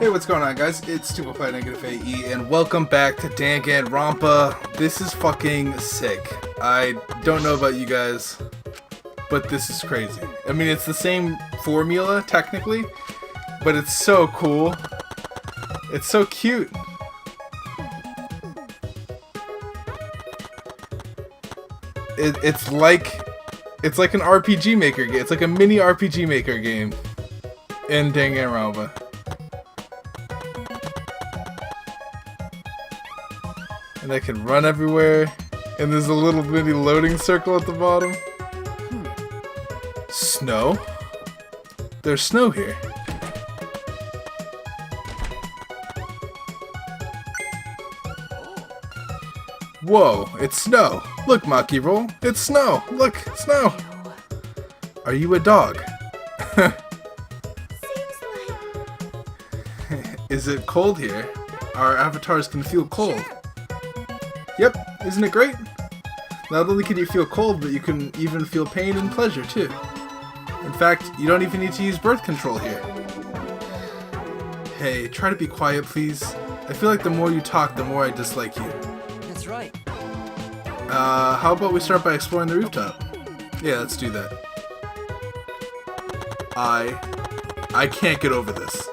Hey, what's going on, guys? It's Stupefy NegativeAE, and welcome back to Danganronpa. This is fucking sick. I don't know about you guys, but this is crazy. I mean, it's the same formula, technically, but it's so cool. It's so cute. It's like an RPG Maker game. It's like a mini RPG Maker game in Danganronpa. And I can run everywhere. And there's a little mini loading circle at the bottom. Snow? There's snow here. Whoa, it's snow. Look, Maki Roll. It's snow. Look, snow. Are you a dog? Seems like... Is it cold here? Our avatars can feel cold. Yep, isn't it great? Not only can you feel cold, but you can even feel pain and pleasure too. In fact, you don't even need to use birth control here. Hey, try to be quiet, please. I feel like the more you talk, the more I dislike you. That's right. How about we start by exploring the rooftop? Yeah, let's do that. I can't get over this.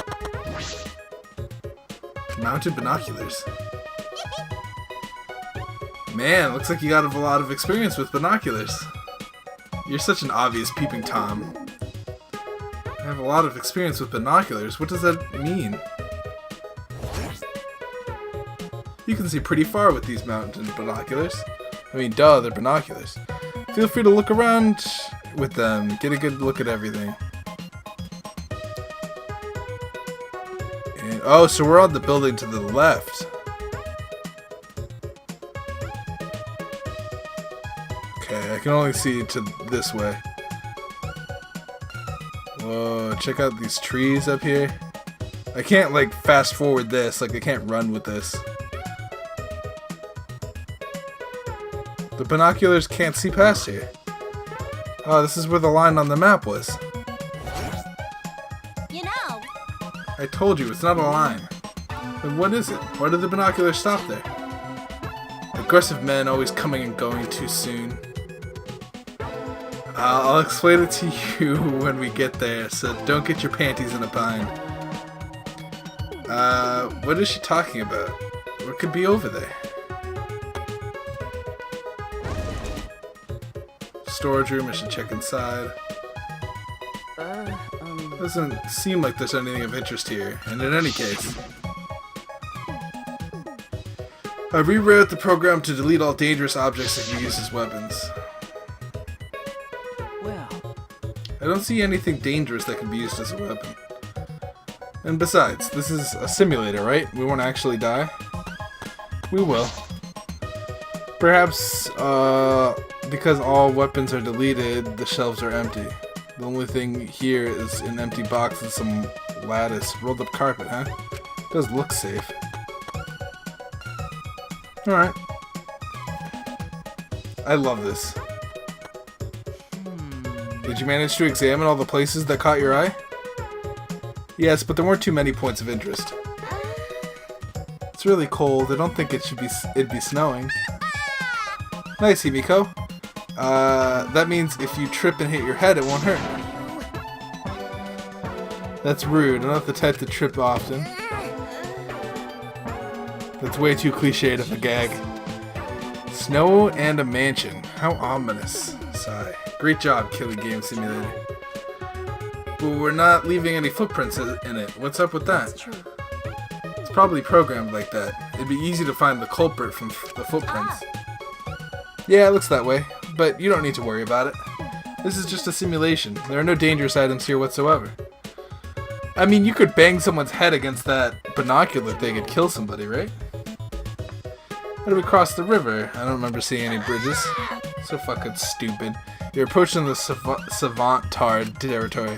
Mounted binoculars. Man, looks like you got a lot of experience with binoculars. You're such an obvious peeping Tom. I have a lot of experience with binoculars. What does that mean? You can see pretty far with these mountain binoculars. I mean, duh, they're binoculars. Feel free to look around with them. Get a good look at everything. And, oh, so we're on the building to the left. Okay, I can only see to this way. Whoa, check out these trees up here. I can't, like, fast forward this. Like, I can't run with this. The binoculars can't see past here. Oh, this is where the line on the map was. You know, I told you, it's not a line. Then what is it? Why did the binoculars stop there? Aggressive men always coming and going too soon. I'll explain it to you when we get there, so don't get your panties in a bind. What is she talking about? What could be over there? Storage room, I should check inside. Doesn't seem like there's anything of interest here, and in any case, I rewrote the program to delete all dangerous objects that you use as weapons. Well, I don't see anything dangerous that can be used as a weapon. And besides, this is a simulator, right? We won't actually die. We will. Perhaps, because all weapons are deleted, the shelves are empty. The only thing here is an empty box and some lattice. Rolled up carpet, huh? Does look safe. Alright. I love this. Did you manage to examine all the places that caught your eye? Yes, but there weren't too many points of interest. It's really cold. I don't think it'd be snowing. Nice, Himiko. That means if you trip and hit your head, it won't hurt. That's rude. I'm not the type to trip often. That's way too cliched of a gag. Snow and a mansion. How ominous. Sigh. Great job, Killing Game Simulator. But we're not leaving any footprints in it. What's up with that? it's true. It's probably programmed like that. It'd be easy to find the culprit from the footprints. Yeah, it looks that way. But you don't need to worry about it. This is just a simulation. There are no dangerous items here whatsoever. I mean, you could bang someone's head against that binocular thing and kill somebody, right? How do we cross the river? I don't remember seeing any bridges. So fucking stupid. You're approaching the Savant Tard territory.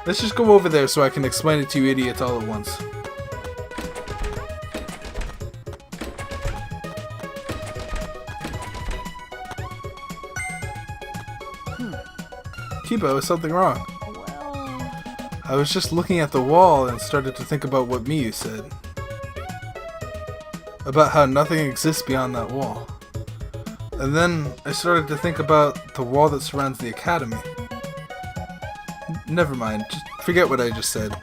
Let's just go over there so I can explain it to you idiots all at once. Kibo, is something wrong? Well... I was just looking at the wall and started to think about what Miyu said. About how nothing exists beyond that wall. And then I started to think about the wall that surrounds the academy. Never mind, just forget what I just said.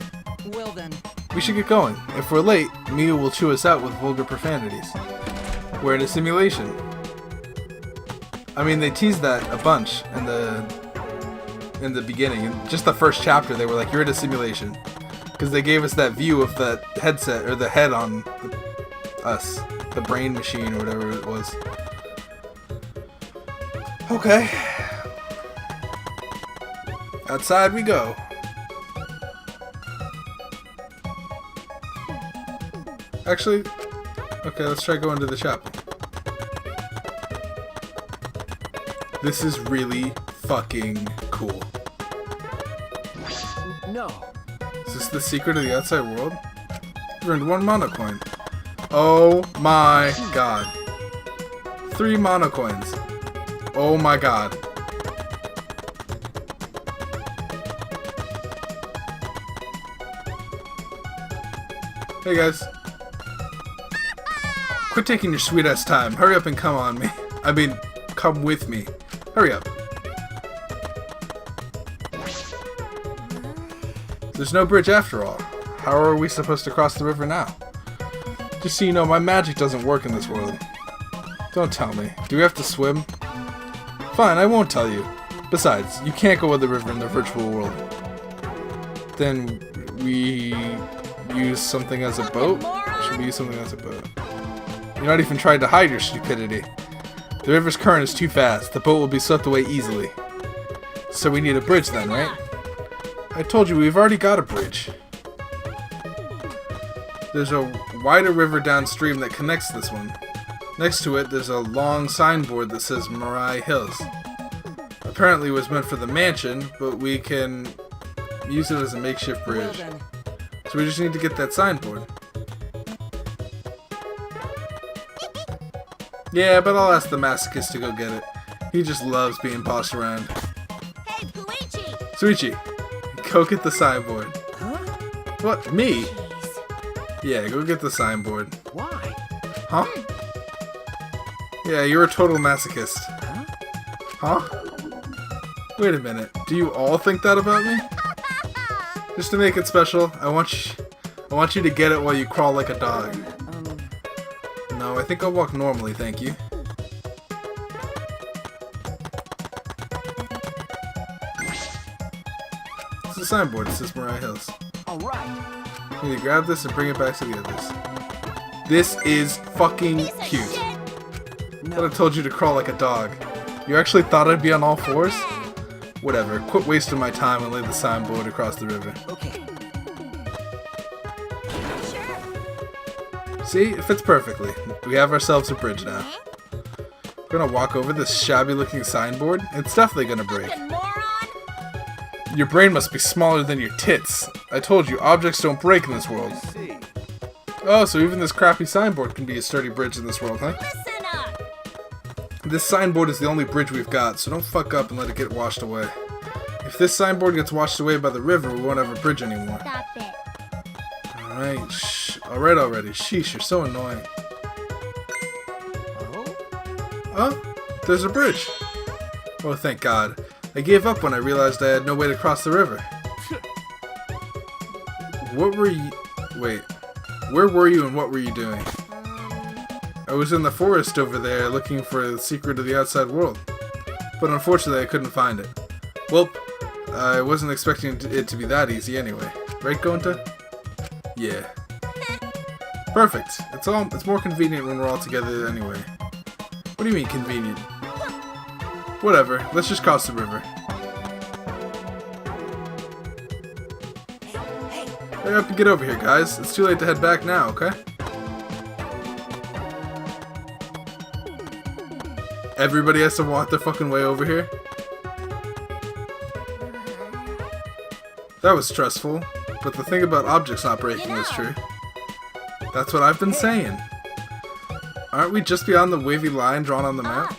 Well then. We should get going. If we're late, Miyu will chew us out with vulgar profanities. We're in a simulation. I mean, they teased that a bunch in the beginning. In just the first chapter, they were like, you're in a simulation. Because they gave us that view of the headset, or the head on us. The brain machine, or whatever it was. Okay. Outside we go. Actually, okay, let's try going to the chapel. This is really fucking cool. No. Is this the secret of the outside world? You earned 1 mana coin. Oh my god. 3 mana coins. Oh my god. Hey guys. Quit taking your sweet ass time. Hurry up and come on me. I mean, come with me. Hurry up. There's no bridge after all. How are we supposed to cross the river now? Just so you know, my magic doesn't work in this world. Don't tell me. Do we have to swim? Fine, I won't tell you. Besides, you can't go with the river in the virtual world. Then we use something as a boat? Should we use something as a boat? You're not even trying to hide your stupidity. The river's current is too fast. The boat will be swept away easily. So we need a bridge then, right? I told you we've already got a bridge. There's a wider river downstream that connects this one. Next to it, there's a long signboard that says Mirai Hills. Apparently it was meant for the mansion, but we can use it as a makeshift bridge. So we just need to get that signboard. Yeah, but I'll ask the masochist to go get it. He just loves being bossed around. Hey, Puichi! Suichi, go get the signboard. Huh? What, me? Jeez. Yeah, go get the signboard. Why? Huh? Yeah, you're a total masochist. Huh? Huh? Wait a minute. Do you all think that about me? Just to make it special, I want you to get it while you crawl like a dog. No, I think I'll walk normally, thank you. It's a signboard. It says Mirai Hills. Alright. You need to grab this and bring it back to the others. This is fucking Piece of cute. shit. But I told you to crawl like a dog. You actually thought I'd be on all fours? Whatever, quit wasting my time and lay the signboard across the river. Okay. Sure. See, it fits perfectly. We have ourselves a bridge now. We're gonna walk over this shabby looking signboard. It's definitely gonna break. Fucking moron! Your brain must be smaller than your tits. I told you, objects don't break in this world. See. Oh, so even this crappy signboard can be a sturdy bridge in this world, huh? Listen up! This signboard is the only bridge we've got, so don't fuck up and let it get washed away. If this signboard gets washed away by the river, we won't have a bridge anymore. Stop it. Alright, shh. Alright already. Sheesh, you're so annoying. Oh? Oh, there's a bridge. Oh, thank God. I gave up when I realized I had no way to cross the river. What were you... Wait. Where were you and what were you doing? I was in the forest over there looking for the secret of the outside world. But unfortunately I couldn't find it. Well, I wasn't expecting it to be that easy anyway. Right, Gonta? Yeah. Perfect. It's more convenient when we're all together anyway. What do you mean convenient? Whatever. Let's just cross the river. Hurry up and get over here, guys. It's too late to head back now, okay? Everybody has to walk their fucking way over here? That was stressful, but the thing about objects not breaking is true. That's what I've been saying. Aren't we just beyond the wavy line drawn on the map?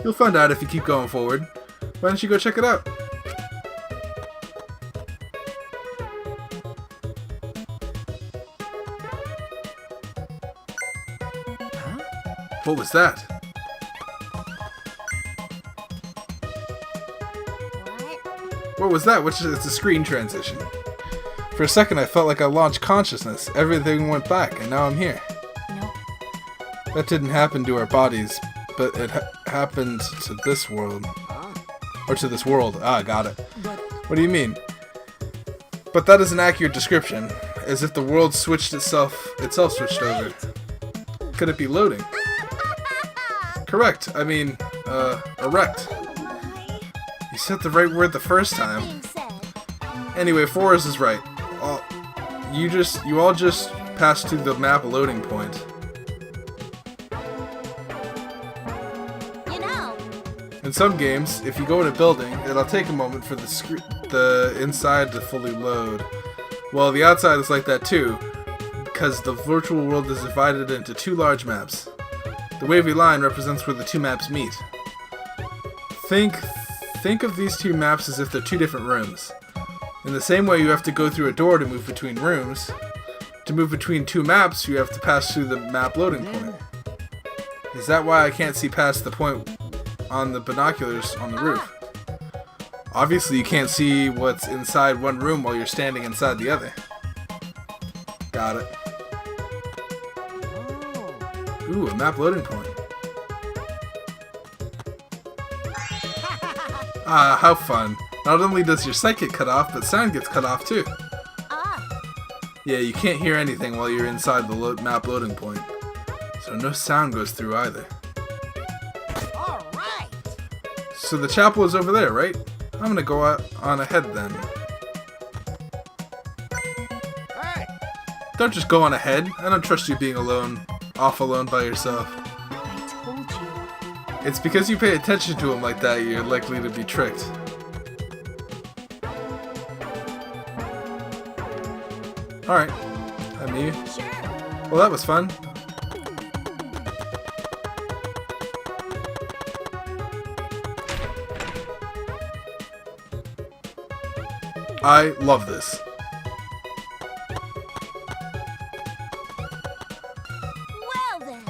You'll find out if you keep going forward. Why don't you go check it out? What was that? What? What was that? Which is a screen transition. For a second, I felt like I launched consciousness. Everything went back, and now I'm here. No. That didn't happen to our bodies, but it happened to this world. Or to this world. Ah, got it. But What do you mean? But that is an accurate description, as if the world switched itself switched over. Could it be loading? Correct. I mean, erect. You said the right word the first time. Being said. Anyway, Forrest is right. You all just passed through the map loading point. You know. In some games, if you go in a building, it'll take a moment for the inside to fully load. Well, the outside is like that too, because the virtual world is divided into two large maps. The wavy line represents where the two maps meet. Think of these two maps as if they're two different rooms. In the same way you have to go through a door to move between rooms, to move between two maps you have to pass through the map loading point. Is that why I can't see past the point on the binoculars on the roof? Obviously you can't see what's inside one room while you're standing inside the other. Got it. Ooh, a map loading point. Ah, how fun. Not only does your sight get cut off, but sound gets cut off too. Yeah, you can't hear anything while you're inside the map loading point. So no sound goes through either. All right. So the chapel is over there, right? I'm gonna go out on ahead then. hey, Don't just go on ahead. I don't trust you being off alone by yourself. I told you. It's because you pay attention to him like that you're likely to be tricked. Alright. I'm you. Sure. Well, that was fun. I love this. Well then.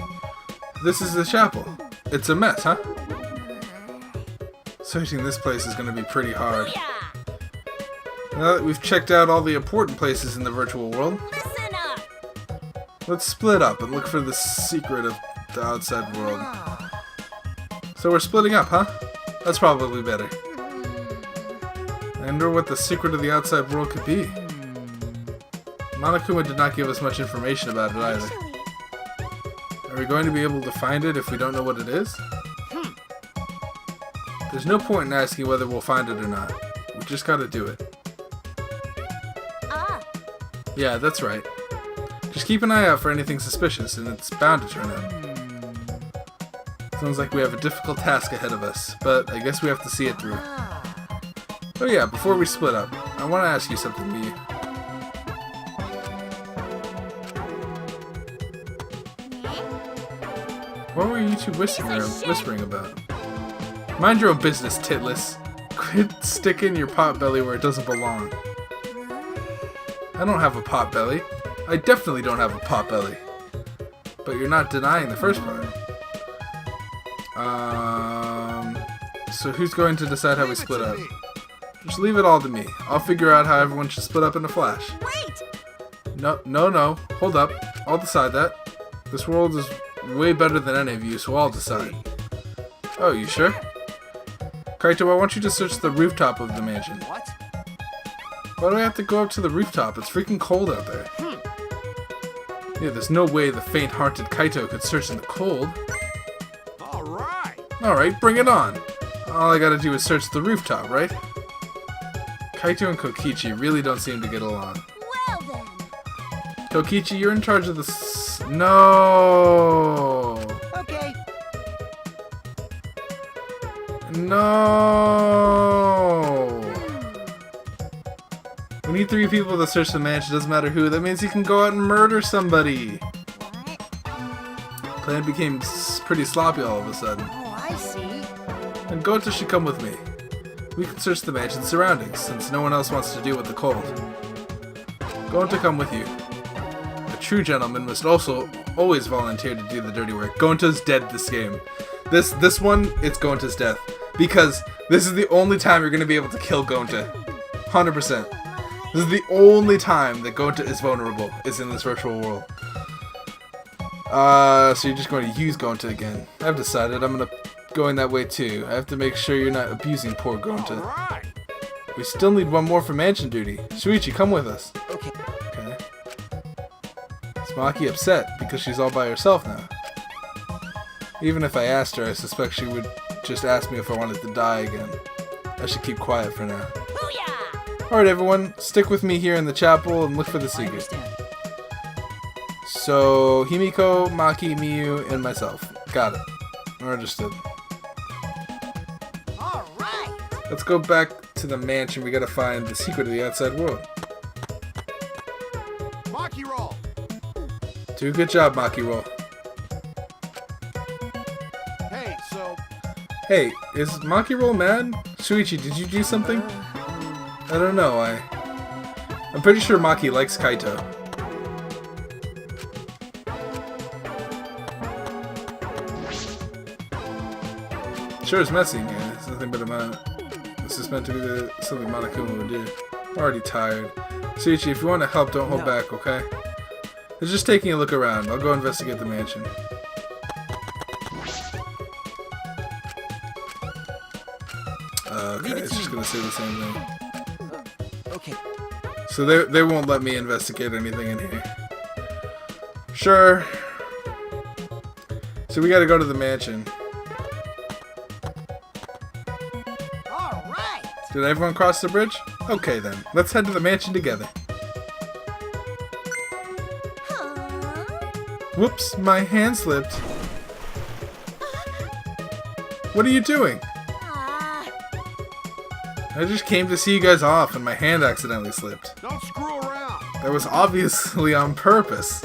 This is the chapel. It's a mess, huh? Searching this place is going to be pretty hard. Booyah! Now that we've checked out all the important places in the virtual world, Listen up. let's split up and look for the secret of the outside world. So we're splitting up, huh? That's probably better. I wonder what the secret of the outside world could be. Monokuma did not give us much information about it either. Are we going to be able to find it if we don't know what it is? There's no point in asking whether we'll find it or not. We just gotta do it. Yeah, that's right. Just keep an eye out for anything suspicious, and it's bound to turn up. Sounds like we have a difficult task ahead of us, but I guess we have to see it through. Oh yeah, before we split up, I want to ask you something, Miyu. What were you two whispering about? Mind your own business, titless. Quit sticking your pot belly where it doesn't belong. I don't have a pot belly. I definitely don't have a pot belly. But you're not denying the first part. So who's going to decide how we split up? Just leave it all to me. I'll figure out how everyone should split up in a flash. Wait. No. Hold up. I'll decide that. This world is way better than any of you, so I'll decide. Oh, you sure? Kaito, I want you to search the rooftop of the mansion. what? Why do I have to go up to the rooftop? It's freaking cold out there. Yeah, there's no way the faint-hearted Kaito could search in the cold. All right. Alright, bring it on. All I gotta do is search the rooftop, right? Kaito and Kokichi really don't seem to get along. Well then. Kokichi, you're in charge of the No! Okay. No! We need 3 people to search the mansion, doesn't matter who. That means he can go out and murder somebody. What? Plan became pretty sloppy all of a sudden. Oh, I see. And Goto should come with me. We can search the mansion's surroundings, since no one else wants to deal with the cold. Goto, come with you. A true gentleman must also always volunteer to do the dirty work. Gonta's dead this game. This one, it's Gonta's death. Because this is the only time you're going to be able to kill Gonta. 100%. This is the only time that Gonta is vulnerable, is in this virtual world. So you're just going to use Gonta again. I've decided I'm going to go in that way too. I have to make sure you're not abusing poor Gonta. Alright. We still need one more for mansion duty. Shuichi, come with us. Okay. Okay. Is Maki upset because she's all by herself now? Even if I asked her, I suspect she would just ask me if I wanted to die again. I should keep quiet for now. Booyah! Alright everyone, stick with me here in the chapel and look for the I secret. understand. So, Himiko, Maki, Miyu, and myself. Got it. Understood. Alright. Let's go back to the mansion. We gotta find the secret of the outside world. Maki roll. Do a good job, Maki Roll. Hey, so Hey, is Maki Roll mad? Shuichi, did you do something? I don't know, I'm pretty sure Maki likes Kaito. Sure it's messy in here. It's nothing but this is meant to be something Monokuma would do. I'm already tired. Shuichi, if you want to help, don't hold No. back, okay? It's just taking a look around. I'll go investigate the mansion. Okay, it's just gonna say the same thing. Okay. So they won't let me investigate anything in here. Sure. So we gotta go to the mansion. alright. Did everyone cross the bridge? Okay then, let's head to the mansion together. Huh? Whoops, my hand slipped. What are you doing? Ah, I just came to see you guys off and my hand accidentally slipped. Don't screw around. That was obviously on purpose.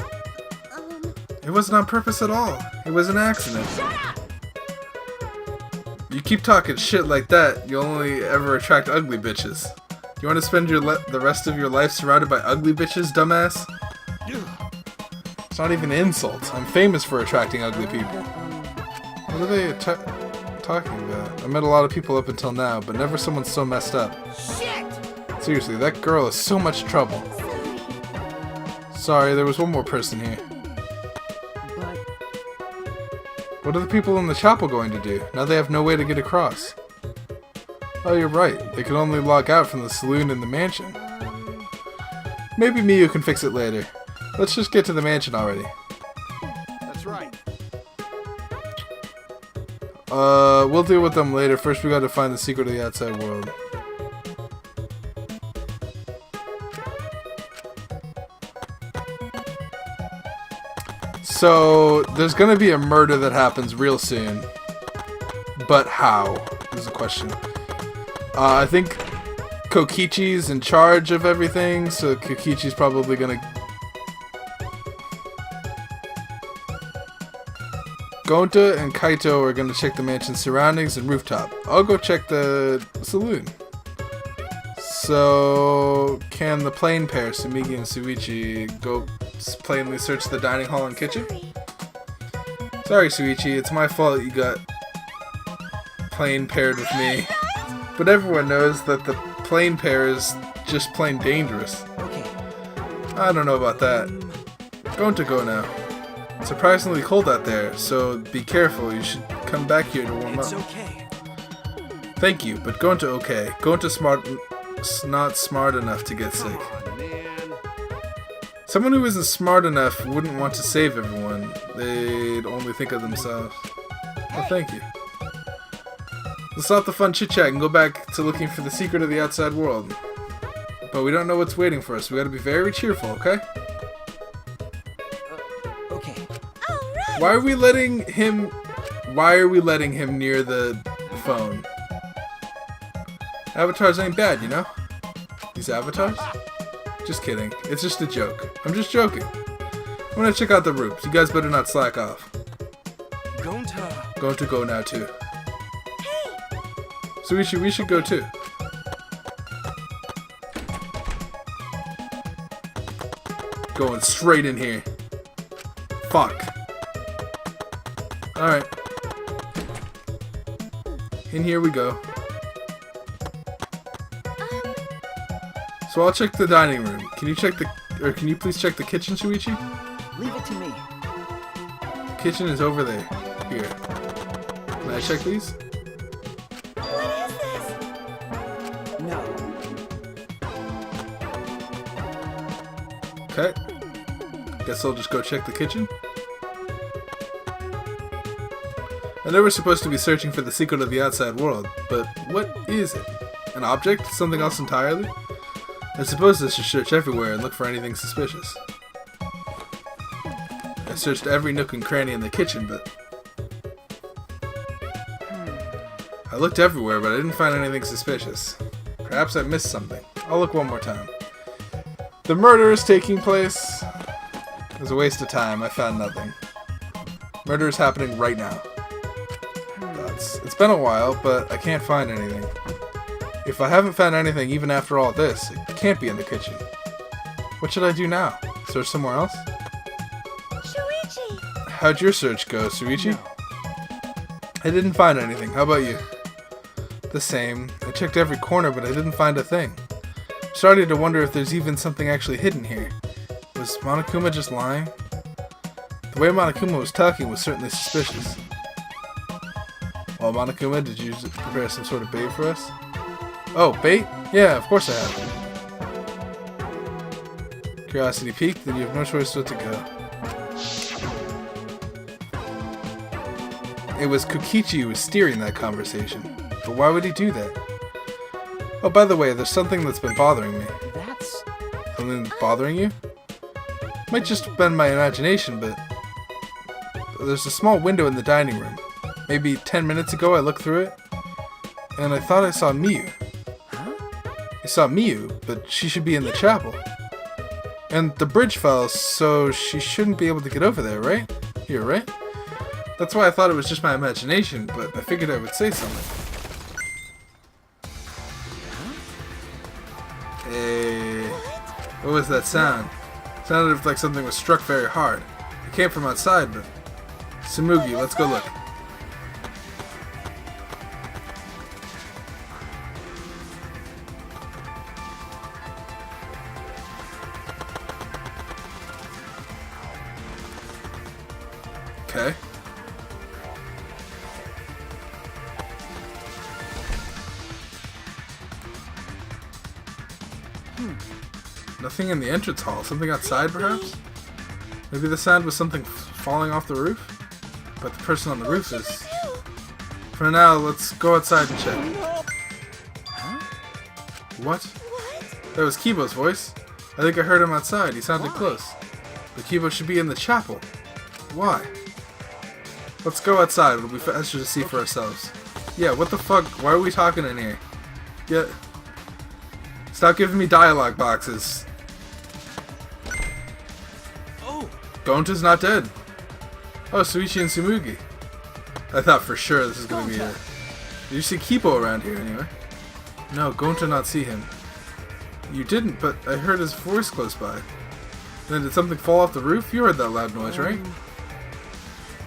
um, It wasn't on purpose at all. It was an accident. shut up! You keep talking shit like that, you'll only ever attract ugly bitches. You want to spend the rest of your life surrounded by ugly bitches, dumbass? It's not even an insult. I'm famous for attracting ugly people. What are they talking about? I met a lot of people up until now, but never someone so messed up. Shit! Seriously, that girl is so much trouble. Sorry, there was one more person here. But What are the people in the chapel going to do? Now they have no way to get across. Oh, you're right. They can only log out from the saloon in the mansion. Maybe Miyu can fix it later. Let's just get to the mansion already. That's right. We'll deal with them later. First, we gotta find the secret of the outside world. So, there's gonna be a murder that happens real soon. But how? Is the question. I think Kokichi's in charge of everything, so Kokichi's probably gonna... Gonta and Kaito are gonna check the mansion's surroundings and rooftop. I'll go check the saloon. So, can the plain pair, Sumigi and Suichi, go plainly search the dining hall and kitchen? Sorry, Suichi, it's my fault you got plain paired with me. But everyone knows that the plain pair is just plain dangerous. okay. I don't know about that. Gonta, go now. It's surprisingly cold out there, so be careful. You should come back here to warm It's up. okay. Thank you, but Gonta okay. Gonta's not smart enough to get sick. Come on, man. Someone who isn't smart enough wouldn't want to save everyone. They'd only think of themselves. Well, thank you. Let's stop the fun chit-chat and go back to looking for the secret of the outside world. But we don't know what's waiting for us. We gotta be very cheerful, okay? Okay. Alright! Why are we letting him near the phone? Avatars ain't bad, you know? These avatars? Just kidding. It's just a joke. I'm just joking. I'm gonna check out the rooms. You guys better not slack off. Gonta. Going to go now too. So we should go too. Going straight in here. Fuck. Alright. In here we go. So I'll check the dining room. Can you please check the kitchen, Shuichi? Leave it to me. The kitchen is over there. Here. Can I check these? What is this? No. Okay. Guess I'll just go check the kitchen. I know we're supposed to be searching for the secret of the outside world, but what is it? An object? Something else entirely? I suppose I should search everywhere and look for anything suspicious. I searched every nook and cranny in the kitchen, but... I looked everywhere, but I didn't find anything suspicious. Perhaps I missed something. I'll look one more time. The murder is taking place. It was a waste of time. I found nothing. Murder is happening right now. It's been a while, but I can't find anything. If I haven't found anything even after all this, it can't be in the kitchen. What should I do now? Search somewhere else? Shuichi! How'd your search go, Suichi? I didn't find anything. How about you? The same. I checked every corner, but I didn't find a thing. I'm starting to wonder if there's even something actually hidden here. Was Monokuma just lying? The way Monokuma was talking was certainly suspicious. Well, Monokuma, did you prepare some sort of bait for us? Oh, bait? Yeah, of course I have. Curiosity peaked, then you have no choice but to go. It was Kokichi who was steering that conversation. But why would he do that? Oh, by the way, there's something that's been bothering me. That's... Something that's bothering you? Might just have been my imagination, but... There's a small window in the dining room. Maybe 10 minutes ago I looked through it, and I thought I saw Miyu. Huh? I saw Miyu, but she should be in the chapel. And the bridge fell, so she shouldn't be able to get over there, right? Here, right? That's why I thought it was just my imagination, but I figured I would say something. Hey, what was that sound? It sounded like something was struck very hard. It came from outside, but... Tsumugi, let's go look. Okay. Nothing in the entrance hall. Something outside, perhaps? Maybe the sound was something falling off the roof? But the person on the roof is... For now, let's go outside and check. Huh? What? That was Kibo's voice. I think I heard him outside. He sounded close. But Kibo should be in the chapel. Why? Let's go outside. It'll be faster to see for ourselves. Yeah, what the fuck? Why are we talking in here? Yeah. Stop giving me dialogue boxes. Oh! Gonta's not dead. Oh, Suichi and Tsumugi. I thought for sure this is going to be it. Did you see Kipo around here anyway? No, Gonta not see him. You didn't, but I heard his voice close by. Then did something fall off the roof? You heard that loud noise, right?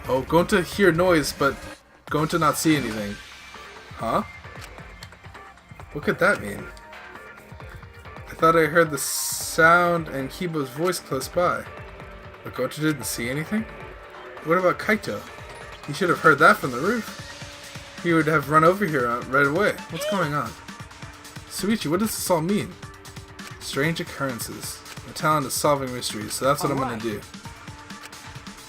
Oh, Gonta hear noise, but Gonta not see anything. Huh? What could that mean? I thought I heard the sound and Kibo's voice close by. But Gonta didn't see anything? What about Kaito? He should have heard that from the roof. He would have run over here right away. What's going on? Suichi, what does this all mean? Strange occurrences. My talent is solving mysteries, so that's what I'm gonna do.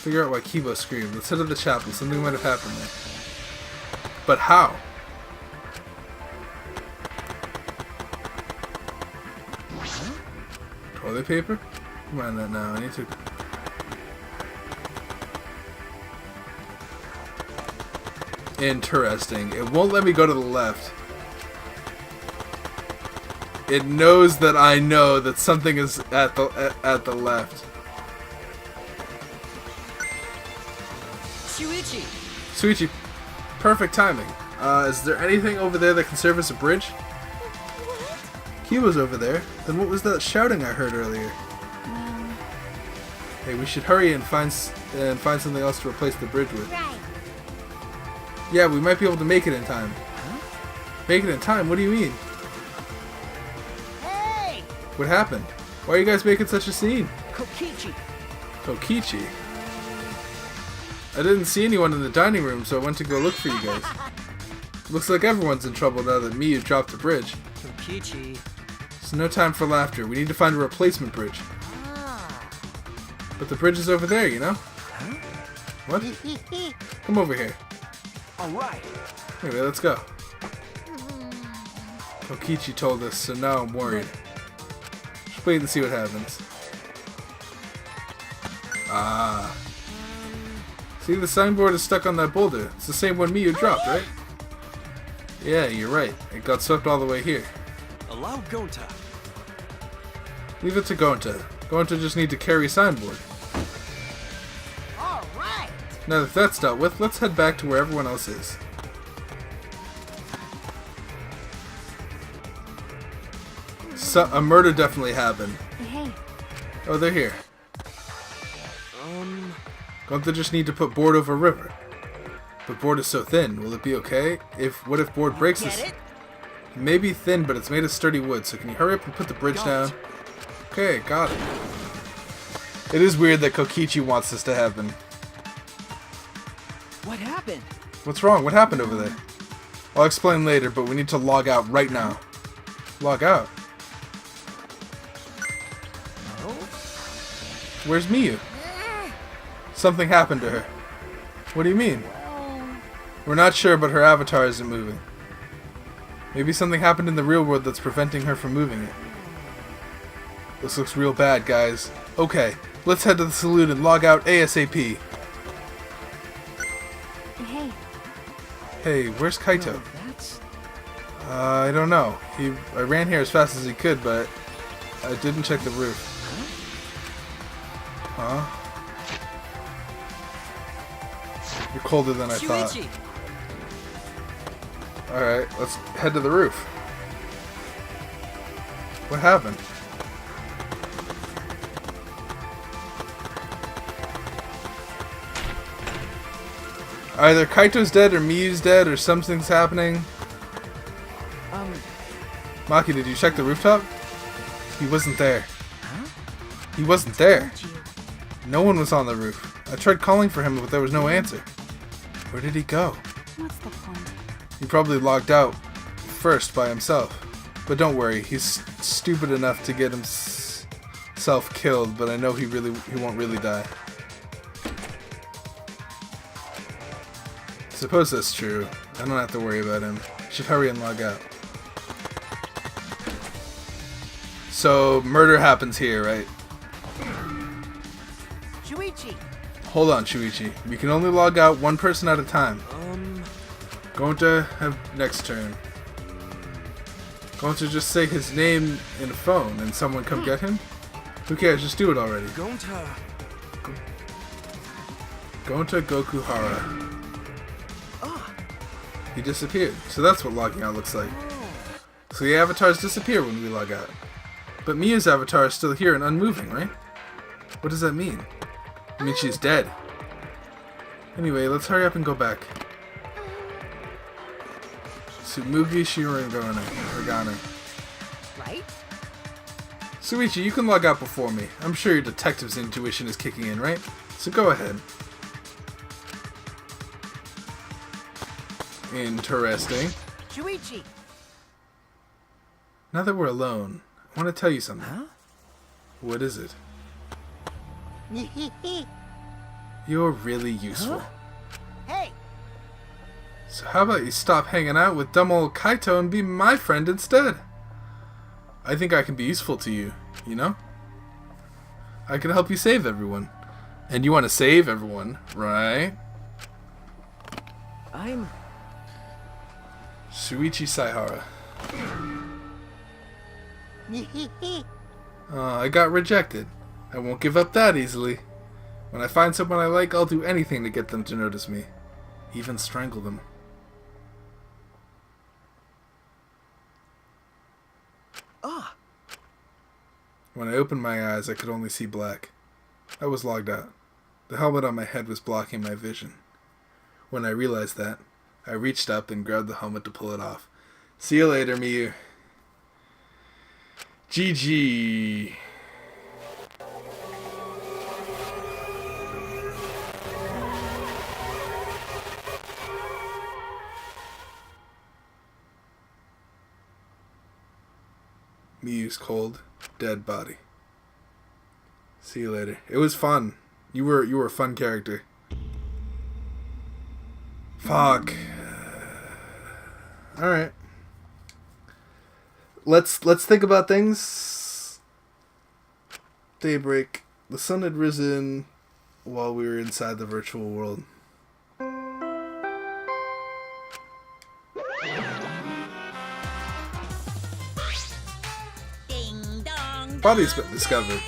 Figure out why Kibo screamed. Let's head to the chapel. Something might have happened there. But how? Toilet paper? Mind that now. I need to... Interesting. It won't let me go to the left. It knows that I know that something is at the left. Shuichi! Suichi, perfect timing. Is there anything over there that can serve as a bridge? What? He was over there. Then what was that shouting I heard earlier? Hey, we should hurry and find something else to replace the bridge with. Right. Yeah, we might be able to make it in time. Make it in time? What do you mean? Hey! What happened? Why are you guys making such a scene? Kokichi. Kokichi? I didn't see anyone in the dining room, so I went to go look for you guys. Looks like everyone's in trouble now that Miyu dropped the bridge. Kokichi. So no time for laughter. We need to find a replacement bridge. Ah. But the bridge is over there, you know? What? Come over here. All right. Anyway, let's go. Kokichi told us, so now I'm worried. Just wait and see what happens. Ah. See, the signboard is stuck on that boulder. It's the same one Miyu dropped, right? Yeah, you're right. It got swept all the way here. Allow Gonta. Leave it to Gonta. Gonta just need to carry signboard. All right. Now that that's dealt with, let's head back to where everyone else is. So, a murder definitely happened. Hey. Oh, they're here. Gonta just need to put board over river. But board is so thin. Will it be okay? What if board breaks this? Get it? It may be thin, but it's made of sturdy wood. So can you hurry up and put the bridge down? Okay, got it. It is weird that Kokichi wants this to happen. What happened? What's wrong? What happened over there? I'll explain later, but we need to log out right now. Log out? No. Where's Miyu? Something happened to her. What do you mean? We're not sure, but her avatar isn't moving. Maybe something happened in the real world that's preventing her from moving it. This looks real bad, guys. Okay, let's head to the saloon and log out ASAP. Hey. Hey, where's Kaito? No, that's... I don't know. I ran here as fast as he could, but I didn't check the roof. Huh? You're colder than I thought. Shuichi. Alright, let's head to the roof. What happened? Either Kaito's dead or Miyu's dead or something's happening. Maki, did you check the rooftop? He wasn't there. Huh? He wasn't there. Told you. No one was on the roof. I tried calling for him, but there was no answer. Where did he go? What's the point? He probably logged out first by himself. But don't worry, he's stupid enough to get himself killed, but I know he won't really die. Suppose that's true. I don't have to worry about him. Should hurry and log out. So, murder happens here, right? Shuichi. Hold on, Shuichi. We can only log out one person at a time. Going to have next turn. Going to just say his name in a phone and someone come get him? Who cares? Just do it already. Gonta. Going to Gokuhara. Ah. He disappeared. So that's what logging out looks like. So the avatars disappear when we log out. But Miyu's avatar is still here and unmoving, right? What does that mean? I mean she's dead. Anyway, let's hurry up and go back. Tsumugi Shirogane. Right? Suichi, you can log out before me. I'm sure your detective's intuition is kicking in, right? So go ahead. Interesting. Shuichi. Now that we're alone, I want to tell you something. Huh? What is it? You're really useful. Huh? Hey. So how about you stop hanging out with dumb old Kaito and be my friend instead? I think I can be useful to you, you know? I can help you save everyone. And you want to save everyone, right? I'm... Shuichi Saihara. I got rejected. I won't give up that easily. When I find someone I like, I'll do anything to get them to notice me. Even strangle them. Ah. When I opened my eyes, I could only see black. I was logged out. The helmet on my head was blocking my vision. When I realized that, I reached up and grabbed the helmet to pull it off. See you later, Miyu. GG. Miyu's cold, dead body. See you later. It was fun. You were a fun character. Fuck. All right. Let's think about things. Daybreak. The sun had risen while we were inside the virtual world. Ding dong. Body's been discovered.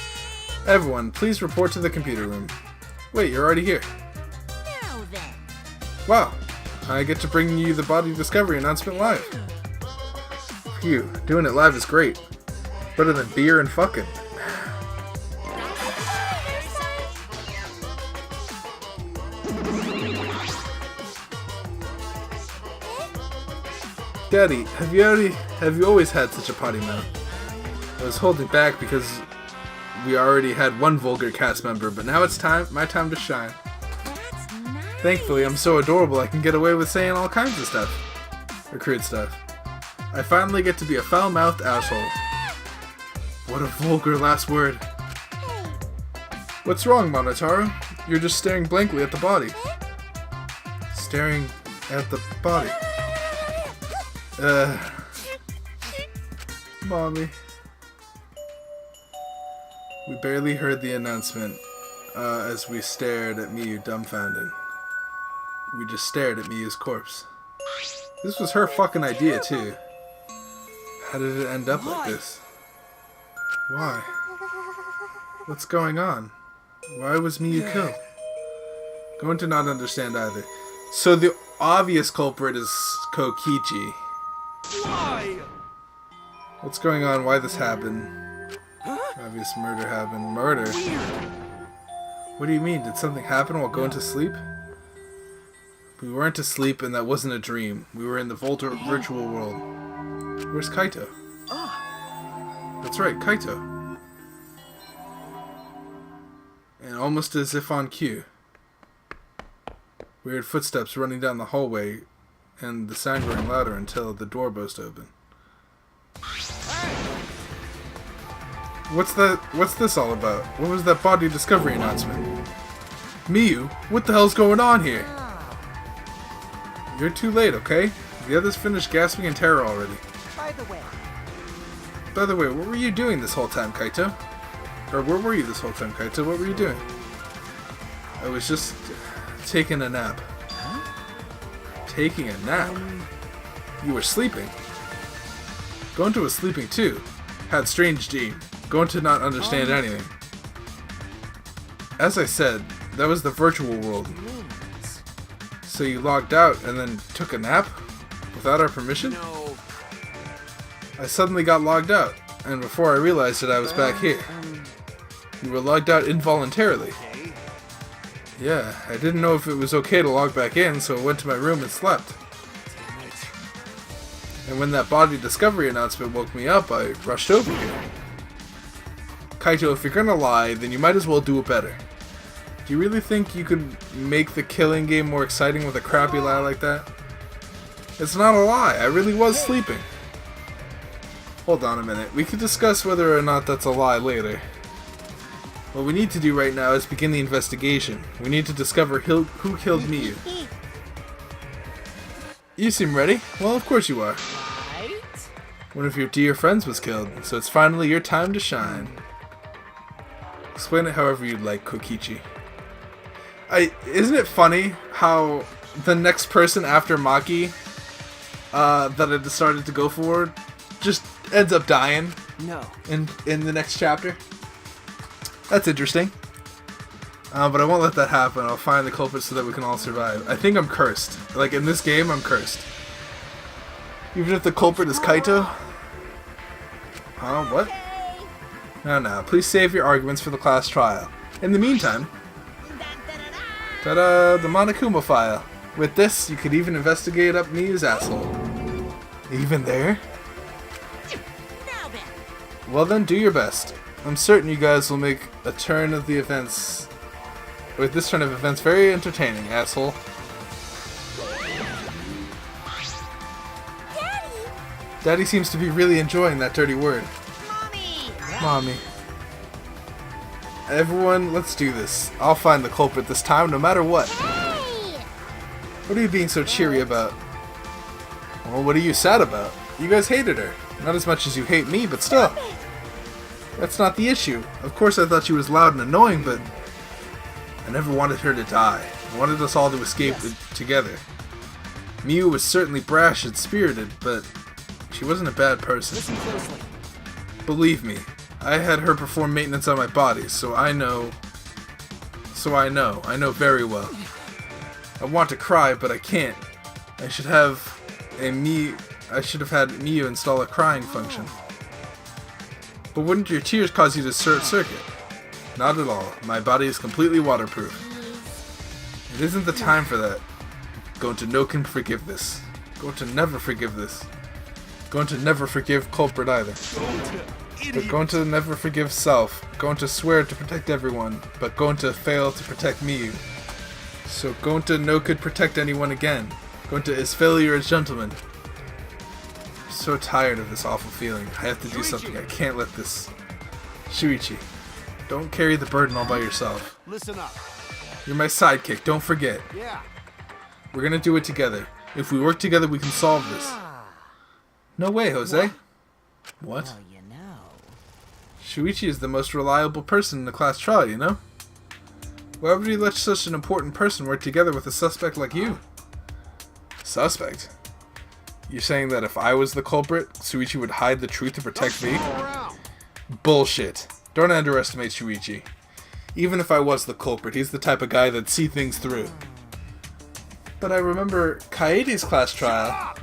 Everyone, please report to the computer room. Wait, you're already here. Now then. Wow. I get to bring you the body discovery announcement live. Phew, doing it live is great. Better than beer and fucking. Daddy, have you always had such a potty mouth? I was holding back because we already had one vulgar cast member, but now it's my time to shine. That's nice. Thankfully, I'm so adorable I can get away with saying all kinds of stuff. Or crude stuff. I finally get to be a foul-mouthed asshole. What a vulgar last word. What's wrong, Monotaro? You're just staring blankly at the body. Staring at the body. Mommy. We barely heard the announcement as we stared at Miyu dumbfounded. We just stared at Miyu's corpse. This was her fucking idea, too. How did it end up like this? Why? What's going on? Why was Miyu killed? Going to not understand either. So the obvious culprit is Kokichi. Why? What's going on? Why this happened? Obvious murder happened. Murder? What do you mean? Did something happen while going to sleep? We weren't asleep and that wasn't a dream. We were in the virtual world. Where's Kaito? That's right, Kaito. And almost as if on cue. We heard footsteps running down the hallway and the sound growing louder until the door burst open. What's this all about? What was that body discovery announcement? Miyu, what the hell's going on here? You're too late, okay? The others finished gasping in terror already. By the way, what were you doing this whole time, Kaito? Or where were you this whole time, Kaito? What were you doing? I was just taking a nap. Taking a nap? You were sleeping. Gonta was sleeping too. Had strange dream. Gonta not understand anything. As I said, that was the virtual world. So you logged out and then took a nap? Without our permission? No. I suddenly got logged out, and before I realized it, I was back here. You were logged out involuntarily. Okay. Yeah, I didn't know if it was okay to log back in, so I went to my room and slept. And when that body discovery announcement woke me up, I rushed over here. Kaito, if you're gonna lie, then you might as well do it better. Do you really think you could make the killing game more exciting with a crappy lie like that? It's not a lie, I really was sleeping. Hold on a minute, we could discuss whether or not that's a lie later. What we need to do right now is begin the investigation. We need to discover who killed Miyu. You seem ready? Well, of course you are. right? One of your dear friends was killed, so it's finally your time to shine. Explain it however you'd like, Kokichi. Isn't it funny how the next person after Maki that I decided to go for just ends up dying No. in the next chapter? That's interesting. But I won't let that happen. I'll find the culprit so that we can all survive. I think I'm cursed. Like, in this game, I'm cursed. Even if the culprit is Kaito? Huh? What? No. Please save your arguments for the class trial. In the meantime, ta-da, the Monokuma file. With this, you could even investigate up Miyu's asshole. Even there? Now then. Well then, do your best. I'm certain you guys will make a turn of the events... With this turn of events very entertaining, asshole. Daddy! Daddy seems to be really enjoying that dirty word. Mommy! Mommy. Everyone, let's do this. I'll find the culprit this time, no matter what. Hey! What are you being so cheery about? Well, what are you sad about? You guys hated her. Not as much as you hate me, but still. That's not the issue. Of course I thought she was loud and annoying, but I never wanted her to die. I wanted us all to escape together. Miyu was certainly brash and spirited, but she wasn't a bad person. Listen closely. Believe me, I had her perform maintenance on my body, so I know very well. I want to cry, but I can't. I should have had Miyu install a crying function. But wouldn't your tears cause you to short circuit? Not at all. My body is completely waterproof. It isn't the time for that. Going to no can forgive this. Going to never forgive this. Going to never forgive culprit either. But going to never forgive self. Going to swear to protect everyone, but going to fail to protect Miyu. So going to no could protect anyone again. Going to is failure as gentleman. I'm so tired of this awful feeling. I have to do something. I can't let this. Shuichi, don't carry the burden all by yourself. Listen up. You're my sidekick, don't forget. Yeah. We're gonna do it together. If we work together, we can solve this. No way, Jose. What? Well, you know. Shuichi is the most reliable person in the class trial, you know? Why would he let such an important person work together with a suspect like you? Suspect? You're saying that if I was the culprit, Shuichi would hide the truth to protect me? Bullshit. Don't underestimate Shuichi. Even if I was the culprit, he's the type of guy that'd see things through. But I remember Kaede's class trial.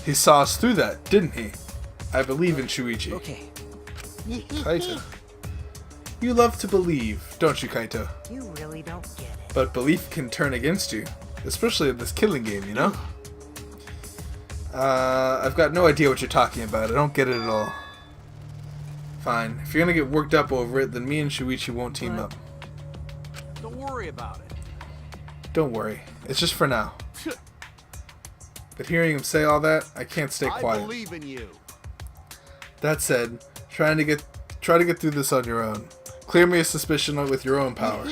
He saw us through that, didn't he? I believe in Shuichi. Okay. Kaito. You love to believe, don't you, Kaito? You really don't get it. But belief can turn against you. Especially in this killing game, you know? I've got no idea what you're talking about. I don't get it at all. Fine. If you're gonna get worked up over it, then me and Shuichi won't team up. Don't worry about it. Don't worry. It's just for now. But hearing him say all that, I can't stay I quiet. believe in you. That said, try to get through this on your own. Clear me of suspicion with your own power.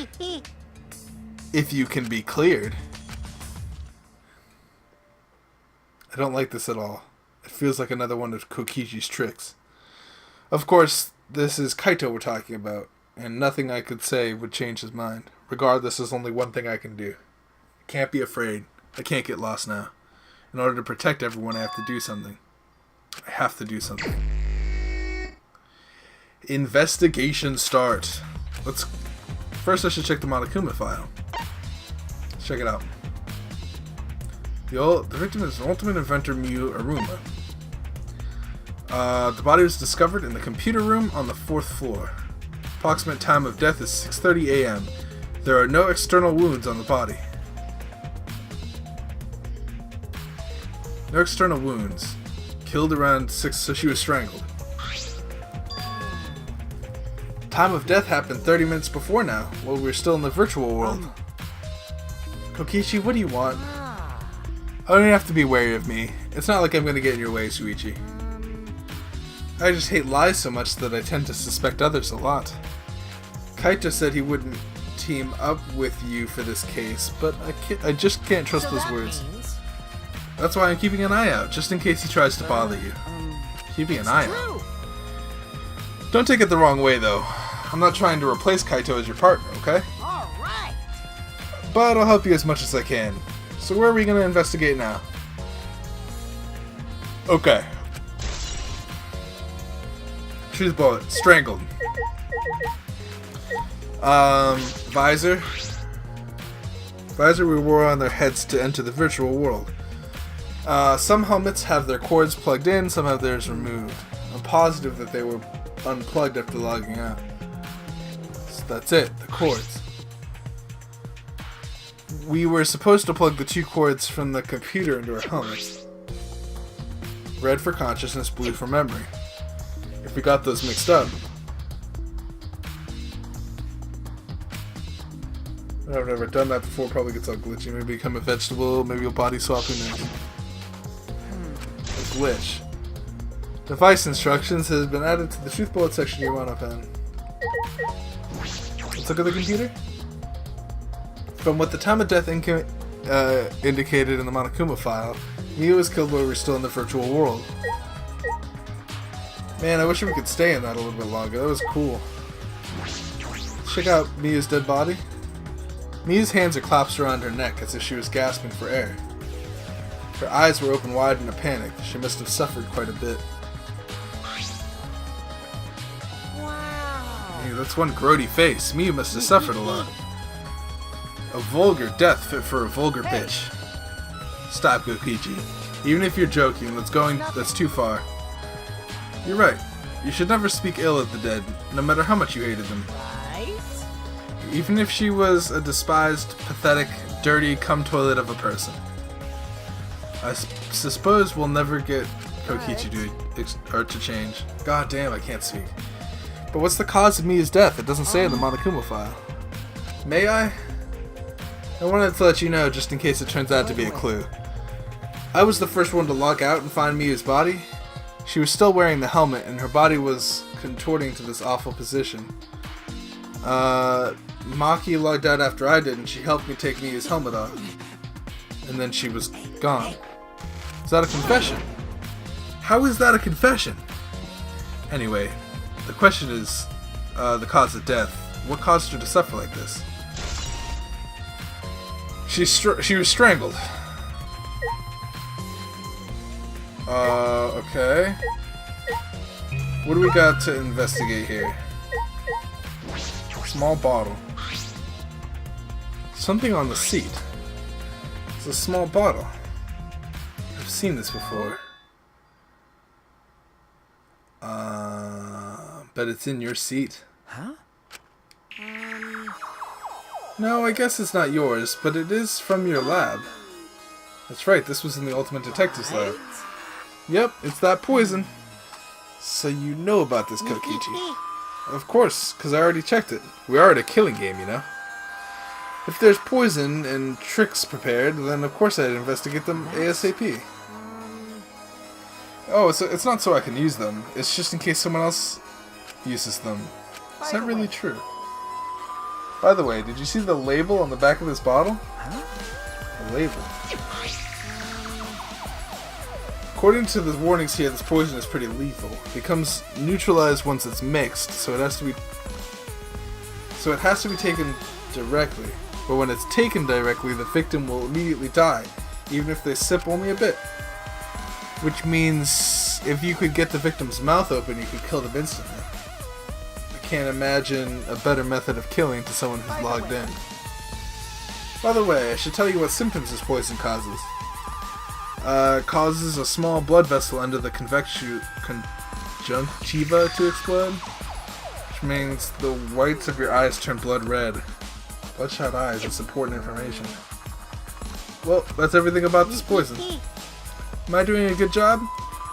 If you can be cleared. I don't like this at all. It feels like another one of Kokichi's tricks. Of course, this is Kaito we're talking about, and nothing I could say would change his mind. Regardless, there's only one thing I can do. I can't be afraid. I can't get lost now. In order to protect everyone, I have to do something. I have to do something. Investigation start. First I should check the Monokuma file. Let's check it out. The victim is ultimate inventor Miyu Aruma. The body was discovered in the computer room on the 4th floor. Approximate time of death is 6:30 a.m. There are no external wounds on the body. No external wounds. Killed around 6, so she was strangled. Time of death happened 30 minutes before now, while we were still in the virtual world. Kokichi, what do you want? I don't even have to be wary of me. It's not like I'm gonna get in your way, Shuichi. I just hate lies so much that I tend to suspect others a lot. Kaito said he wouldn't team up with you for this case, but I just can't trust those words. That's why I'm keeping an eye out, just in case he tries to bother you. Keeping an eye out. Don't take it the wrong way, though. I'm not trying to replace Kaito as your partner, okay? All right. But I'll help you as much as I can. So where are we going to investigate now? Okay. Choose bullet. Strangled. Visor. Visor we wore on their heads to enter the virtual world. Some helmets have their cords plugged in, some have theirs removed. I'm positive that they were unplugged after logging out. That's it, the cords. We were supposed to plug the 2 cords from the computer into our helmets. Red for consciousness, blue for memory. If we got those mixed up. I've never done that before, probably gets all glitchy. Maybe become a vegetable, maybe you'll body swap, who knows. A glitch. Device instructions has been added to the truth bullet section of your mono pen. Let's look at the computer. From what the time of death indicated in the Monokuma file, Mia was killed while we were still in the virtual world. Man, I wish we could stay in that a little bit longer. That was cool. Check out Mia's dead body. Mia's hands are clasped around her neck as if she was gasping for air. Her eyes were open wide in a panic. She must have suffered quite a bit. Wow. Hey, that's one grody face. Mia must have suffered a lot. A vulgar death fit for a vulgar bitch. Stop, Gokichi. Even if you're joking, that's too far. You're right. You should never speak ill of the dead, no matter how much you hated them. Right? Even if she was a despised, pathetic, dirty cum toilet of a person. I suppose we'll never get Kokichi to change. God damn, I can't speak. But what's the cause of Mia's death? It doesn't say in the Monokuma file. May I? I wanted to let you know just in case it turns out to be a clue. I was the first one to log out and find Mia's body. She was still wearing the helmet and her body was contorting to this awful position. Maki logged out after I did and she helped me take Mia's helmet off. And then she was gone. Is that a confession? How is that a confession? Anyway, the question is the cause of death. What caused her to suffer like this? She was strangled. Okay. What do we got to investigate here? Small bottle. Something on the seat. It's a small bottle. I've seen this before. Bet it's in your seat. Huh? No, I guess it's not yours, but it is from your lab. That's right, this was in the Ultimate Detectives lab. Yep, it's that poison. So you know about this, Kokichi. Of course, because I already checked it. We are at a killing game, you know. If there's poison and tricks prepared, then of course I'd investigate them ASAP. Oh, it's not so I can use them. It's just in case someone else uses them. Is that really true? By the way, did you see the label on the back of this bottle? Huh? The label. According to the warnings here, this poison is pretty lethal. It becomes neutralized once it's mixed, so it has to be taken directly. But when it's taken directly, the victim will immediately die, even if they sip only a bit. Which means if you could get the victim's mouth open, you could kill them instantly. I can't imagine a better method of killing to someone who's logged in. By the way, I should tell you what symptoms this poison causes. Causes a small blood vessel under the conjunctiva to explode, which means the whites of your eyes turn blood red. Bloodshot eyes, that's important information. Well, that's everything about this poison. Am I doing a good job?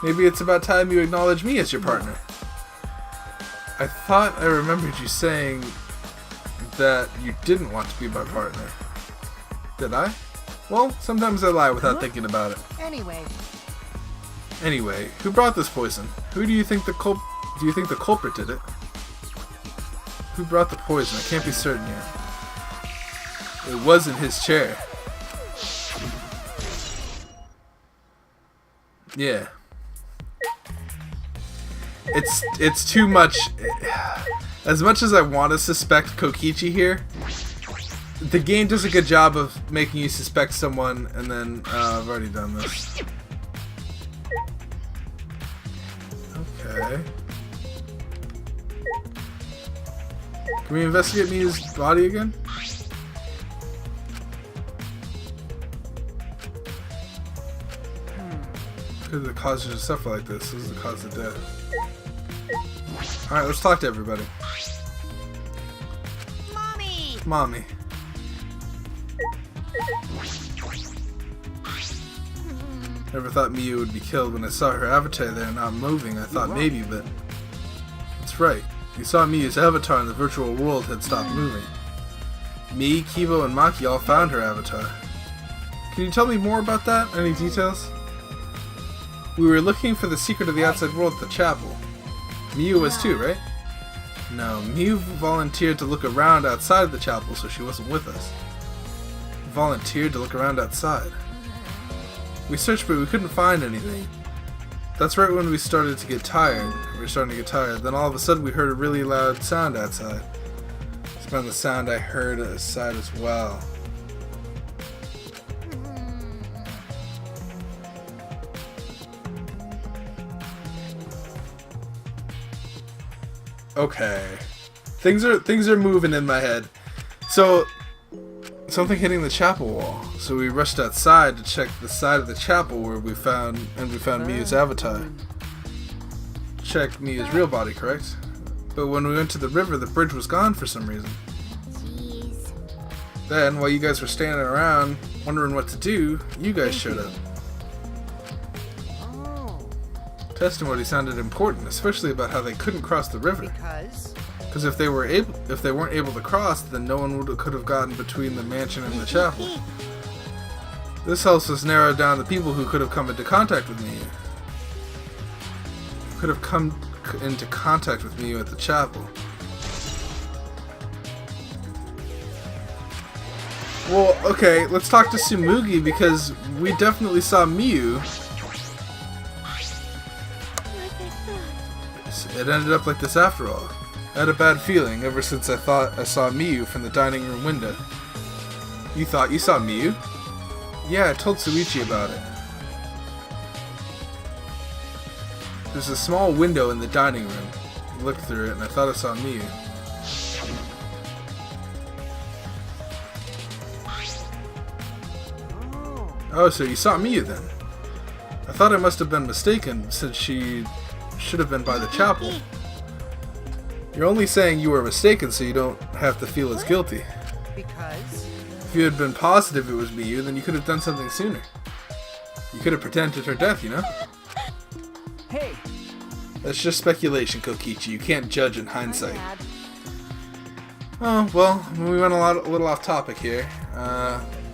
Maybe it's about time you acknowledge me as your partner. I thought I remembered you saying that you didn't want to be my partner. Did I? Well, sometimes I lie without thinking about it. Anyway, who brought this poison? Who do you think the culprit did it? Who brought the poison? I can't be certain yet. It was in his chair. Yeah. It's too much. As much as I want to suspect Kokichi here, the game does a good job of making you suspect someone, and then I've already done this. Okay. Can we investigate Mia's body again? Because the cause of suffer like this. This is the cause of death. Alright, let's talk to everybody. Mommy. Never thought Miyu would be killed. When I saw her avatar there not moving, I thought maybe, but... That's right. You saw Miyu's avatar in the virtual world had stopped moving. Me, Kibo, and Maki all found her avatar. Can you tell me more about that? Any details? We were looking for the secret of the outside world at the chapel. Miyu was too, right? No, Miyu volunteered to look around outside of the chapel, so she wasn't with us. Volunteered to look around outside. We searched, but we couldn't find anything. That's right when we started to get tired. We were starting to get tired. Then all of a sudden we heard a really loud sound outside. It's about the sound I heard outside as well. Okay. Things are moving in my head. So something hitting the chapel wall. So we rushed outside to check the side of the chapel where we found Miyu's avatar. Check Miyu's real body, correct? But when we went to the river, the bridge was gone for some reason. Jeez. Then, while you guys were standing around wondering what to do, you guys showed up. Oh. Testimony sounded important, especially about how they couldn't cross the river. Because? Because if they weren't able to cross, then no one could have gotten between the mansion and the chapel. This helps us narrow down the people who could have come into contact with Miyu. Could have come into contact with Miyu at the chapel. Well, okay, let's talk to Tsumugi because we definitely saw Miyu. It ended up like this after all. I had a bad feeling ever since I thought I saw Miyu from the dining room window. You thought you saw Miyu? Yeah, I told Suichi about it. There's a small window in the dining room. I looked through it and I thought I saw Miyu. Oh, so you saw Miyu then? I thought I must have been mistaken since she should have been by the chapel. You're only saying you were mistaken so you don't have to feel as guilty. Because? If you had been positive it was Miyu, then you could have done something sooner. You could have pretended her death, you know? Hey! That's just speculation, Kokichi. You can't judge in hindsight. Oh, well, we went a little off topic here.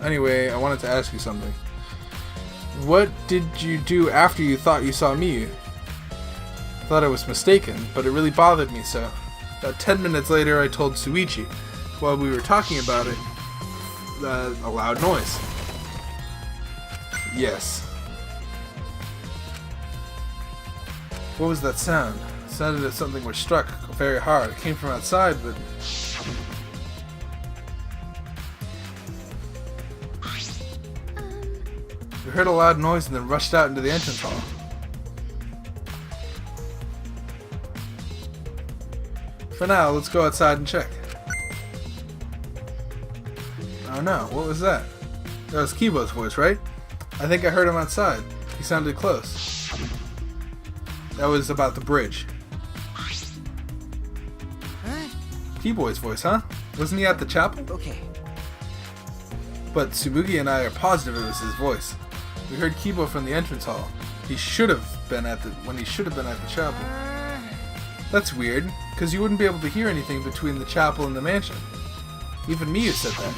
Anyway, I wanted to ask you something. What did you do after you thought you saw Miyu? I thought I was mistaken, but it really bothered me so. About 10 minutes later, I told Suichi. While we were talking about it, a loud noise. Yes. What was that sound? It sounded as something was struck very hard. It came from outside, but... We heard a loud noise and then rushed out into the entrance hall. For now, let's go outside and check. Oh no, what was that? That was Kibo's voice, right? I think I heard him outside. He sounded close. That was about the bridge. Huh? Kibo's voice, huh? Wasn't he at the chapel? Okay. But Tsumugi and I are positive it was his voice. We heard Kibo from the entrance hall. He should have been at the chapel. That's weird, because you wouldn't be able to hear anything between the chapel and the mansion. Even Miyu said that.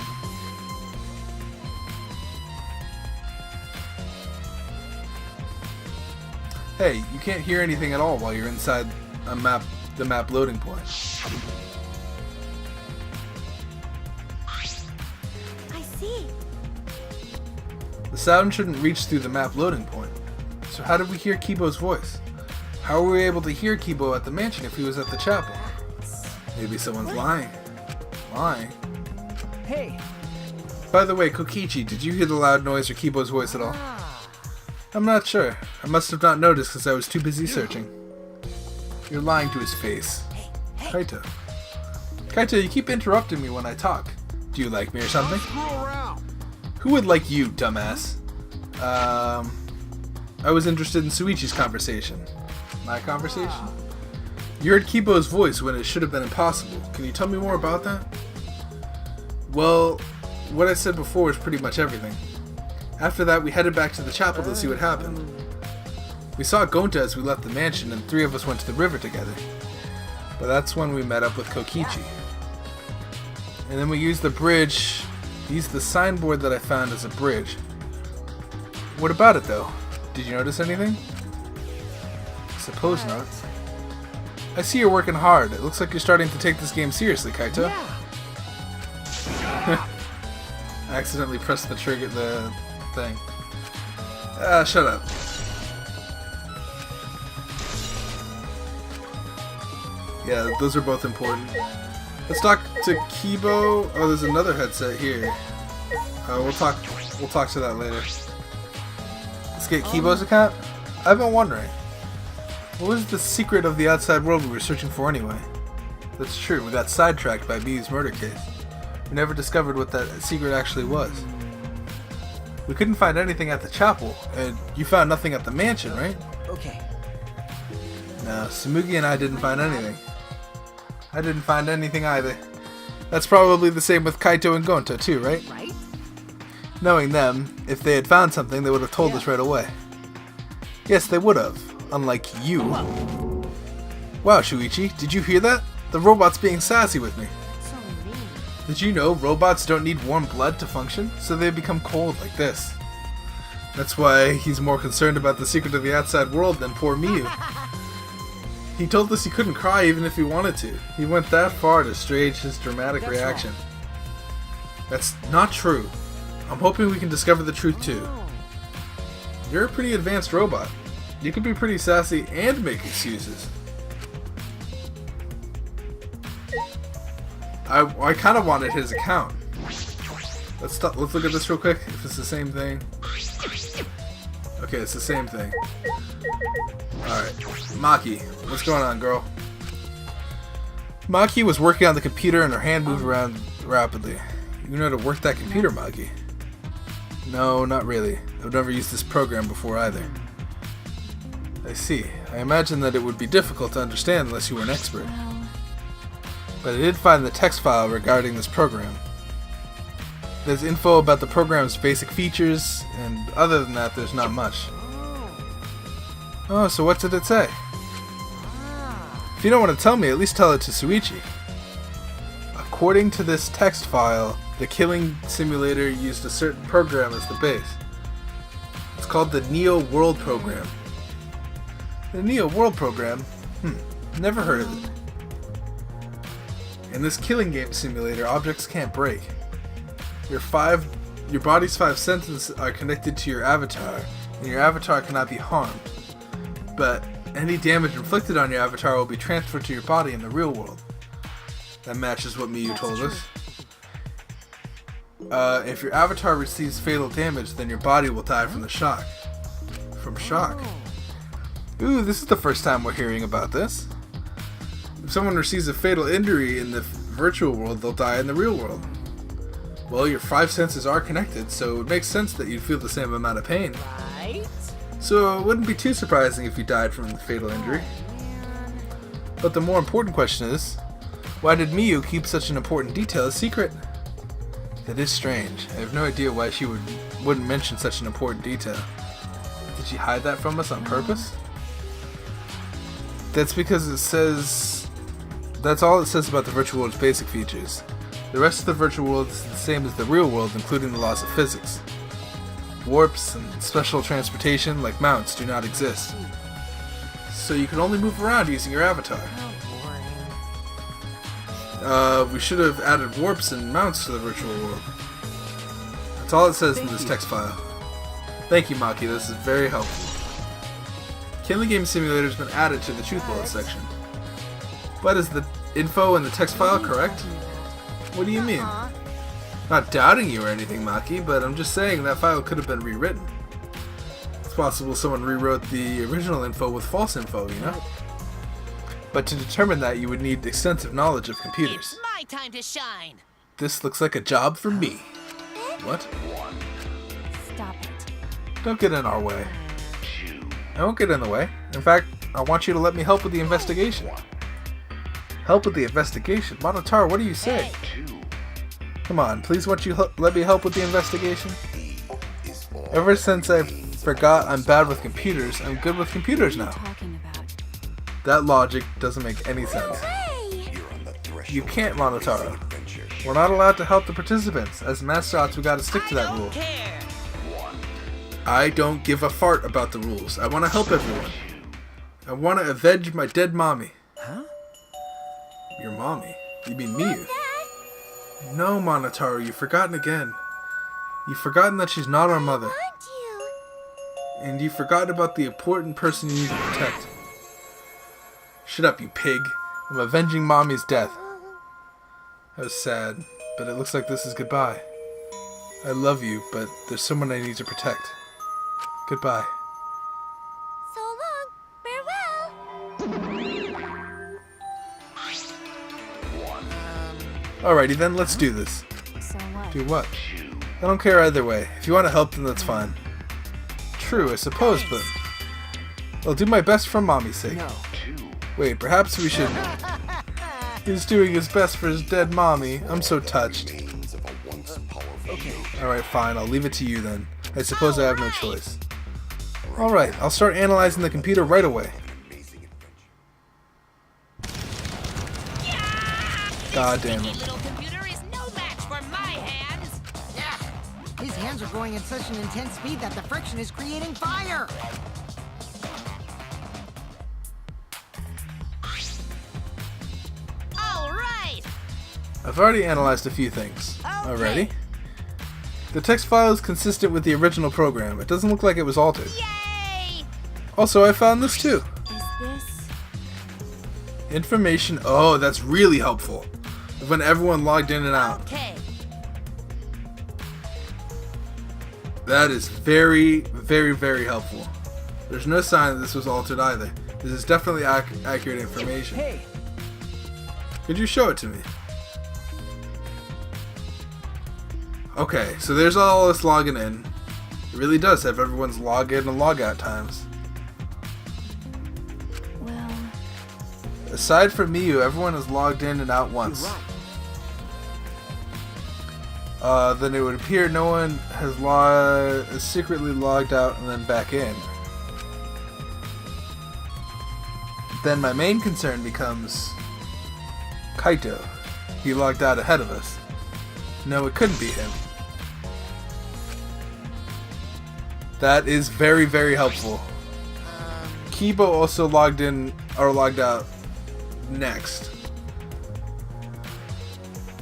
Hey, you can't hear anything at all while you're inside the map loading point. I see. The sound shouldn't reach through the map loading point. So how did we hear Kibo's voice? How were we able to hear Kibo at the mansion if he was at the chapel? Maybe someone's lying. Lying? Hey! By the way, Kokichi, did you hear the loud noise or Kibo's voice at all? I'm not sure. I must have not noticed because I was too busy searching. You're lying to his face. Kaito. Kaito, you keep interrupting me when I talk. Do you like me or something? Screw around. Who would like you, dumbass? I was interested in Suichi's conversation. My conversation? You heard Kibo's voice when it should have been impossible. Can you tell me more about that? Well, what I said before is pretty much everything. After that, we headed back to the chapel to see what happened. We saw Gonta as we left the mansion, and 3 of us went to the river together. But that's when we met up with Kokichi. And then we used the bridge, used the signboard that I found as a bridge. What about it though? Did you notice anything? Suppose not. I see you're working hard. It looks like you're starting to take this game seriously, Kaito. Yeah. I accidentally pressed the trigger, the thing. Shut up. Yeah, those are both important. Let's talk to Kibo. Oh, there's another headset here. We'll talk to that later. Let's get Kibo's account. I've been wondering, what was the secret of the outside world we were searching for anyway? That's true. We got sidetracked by B's murder case. We never discovered what that secret actually was. We couldn't find anything at the chapel, and you found nothing at the mansion, right? Okay. No, Tsumugi and I didn't find anything. I didn't find anything either. That's probably the same with Kaito and Gonta too, right? Right? Knowing them, if they had found something, they would have told us right away. Yes, they would have. Unlike you. Wow, Shuichi, did you hear that? The robot's being sassy with me. So mean. Did you know robots don't need warm blood to function, so they become cold like this? That's why he's more concerned about the secret of the outside world than poor Miyu. He told us he couldn't cry even if he wanted to. He went that far to stage his dramatic reaction. That's not true. I'm hoping we can discover the truth too. You're a pretty advanced robot. You can be pretty sassy and make excuses. I kind of wanted his account. Let's look at this real quick. If it's the same thing. Okay, it's the same thing. Alright. Maki, what's going on, girl? Maki was working on the computer and her hand moved around rapidly. You know how to work that computer, Maki? No, not really. I've never used this program before either. I see. I imagine that it would be difficult to understand unless you were an expert. But I did find the text file regarding this program. There's info about the program's basic features, and other than that, there's not much. Oh, so what did it say? If you don't want to tell me, at least tell it to Shuichi. According to this text file, the killing simulator used a certain program as the base. It's called the Neo World Program. The Neo World Program? Never heard of it. In this killing game simulator, objects can't break. Your body's 5 senses are connected to your avatar, and your avatar cannot be harmed. But any damage inflicted on your avatar will be transferred to your body in the real world. That matches what Miyu told us. If your avatar receives fatal damage, then your body will die from the shock. From shock? Ooh, this is the first time we're hearing about this. If someone receives a fatal injury in the virtual world, they'll die in the real world. Well, your 5 senses are connected, so it makes sense that you'd feel the same amount of pain. Right? So it wouldn't be too surprising if you died from the fatal injury. But the more important question is, why did Miyu keep such an important detail a secret? That is strange. I have no idea why she wouldn't mention such an important detail. Did she hide that from us on purpose? That's because it says... That's all it says about the virtual world's basic features. The rest of the virtual world is the same as the real world, including the laws of physics. Warps and special transportation, like mounts, do not exist. So you can only move around using your avatar. We should have added warps and mounts to the virtual world. That's all it says in this text file. Thank you, Maki, this is very helpful. Killing Game Simulator has been added to the Truth World section. But is the info in the text file correct? What do you mean? Not doubting you or anything, Maki, but I'm just saying that file could have been rewritten. It's possible someone rewrote the original info with false info, you know? But to determine that, you would need extensive knowledge of computers. It's my time to shine. This looks like a job for me. What? Stop it. Don't get in our way. I won't get in the way. In fact, I want you to let me help with the investigation. Help with the investigation? Monotaro, what do you say? Come on, please won't you let me help with the investigation? Ever since I forgot I'm bad with computers, I'm good with computers now. Talking about. That logic doesn't make any sense. You can't, Monotaro. We're not allowed to help the participants. As mascots, we gotta stick to that rule. I don't give a fart about the rules. I want to help everyone. I want to avenge my dead mommy. Huh? Your mommy? You mean Miyu? No, Monotaro, you've forgotten again. You've forgotten that she's not our mother. And you've forgotten about the important person you need to protect. Shut up, you pig. I'm avenging Mommy's death. That was sad, but it looks like this is goodbye. I love you, but there's someone I need to protect. Goodbye. So long. Farewell. Alrighty then, let's do this. So what? Do what? I don't care either way. If you want to help, then that's fine. True, I suppose, but I'll do my best for Mommy's sake. No. Wait, perhaps we should... He's doing his best for his dead mommy. I'm so touched. Okay. Alright, fine. I'll leave it to you then. I suppose I have no choice. Alright, I'll start analyzing the computer right away. God damn it. Little computer is no match for my hands. His hands are going at such an intense speed that the friction is creating fire. All right. I've already analyzed a few things. Already? The text file is consistent with the original program. It doesn't look like it was altered. Yay! Also, I found this too. Is this? Information. Oh, that's really helpful. When everyone logged in and out. Okay. That is very, very, very helpful. There's no sign that this was altered either. This is definitely accurate information. Hey. Could you show it to me? Okay, so there's all this logging in. It really does have everyone's log in and log out times. Well, Aside from Miyu, everyone is logged in and out once. You're right. Then it would appear no one has secretly logged out and then back in. Then my main concern becomes Kaito. He logged out ahead of us. No, it couldn't be him. That is very, very helpful. Kibo also logged in or logged out next.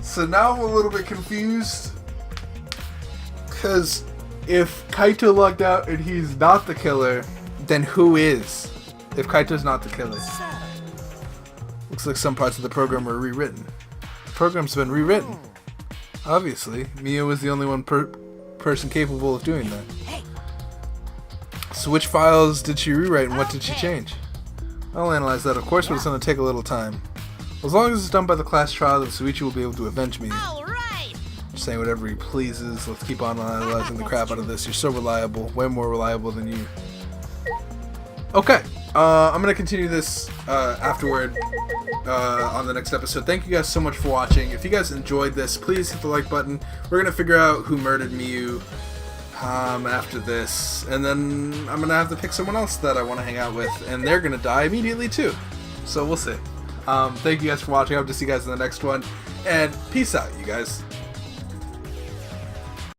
So now I'm a little bit confused. Because if Kaito logged out and he's not the killer, then who is? If Kaito's not the killer. Looks like some parts of the program were rewritten. The program's been rewritten. Obviously, Miyu was the only one person capable of doing that. So which files did she rewrite and what did she change? I'll analyze that, of course, but it's going to take a little time. As long as it's done by the class trial, then Suichi will be able to avenge me. all right. Just saying whatever he pleases. Let's keep on analyzing the crap out of this. You're so reliable. Way more reliable than you. Okay. I'm going to continue this afterward on the next episode. Thank you guys so much for watching. If you guys enjoyed this, please hit the like button. We're going to figure out who murdered Miyu after this. And then I'm going to have to pick someone else that I want to hang out with. And they're going to die immediately too. So we'll see. Thank you guys for watching. I hope to see you guys in the next one. And peace out, you guys.